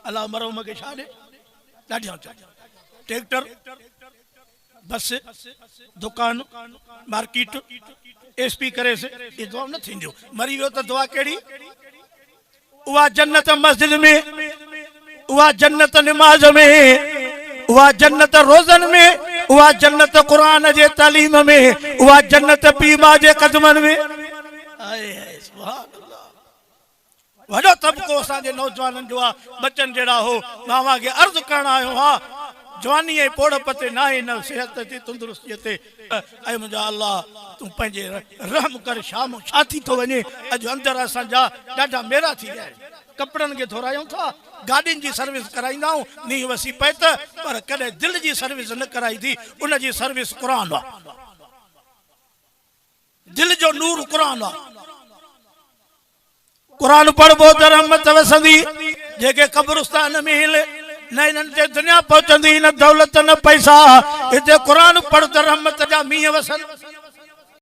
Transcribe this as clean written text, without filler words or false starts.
अल्लाह मरहूम के छा ॾे ॾाढियां ट्रैक्टर बस दुकान मार्केट एसपी करे से ये दुआ न थींदियूं मरी वियो त दुआ कहिड़ी उहा जन्नत मस्जिद में उहा जन्नत नमाज में उहा जन्नत रोज़न में उहा जन्नत कुरान जे तालीम में उहा जन्नत पीउ मां जे कदमनि में आए सुभान अल्लाह वॾो तबको असांजे नौजवाननि जो आहे बचन जहिड़ा हो मां खे अर्ज़ु करण आयो हा जवानी ऐं पोड़प ते न आहे न सिहत ते तंदुरुस्तीअ ते ऐं मुंहिंजा अल्लाह तूं पंहिंजे रहम कर शाम छा थी थो वञे अॼु अंदरि असांजा ॾाढा मेरा थी विया आहिनि कपिड़नि खे धोरायूं था गाॾियुनि जी सर्विस कराईंदा आहियूं नींहुं वसी पए त पर कॾहिं दिलि जी सर्विस न कराई थी उन जी सर्विस क़ुर आहे दिलि जो नूर क़ुर आहे क़ुर पढ़बो त रहमत वसंदी जेके क़ब्रिस्तान में हिले न इन्हनि ते दुनिया पहुचंदी न दौलत न पैसा हिते क़ुर पढ़ त रहमत जा मींहं वसनि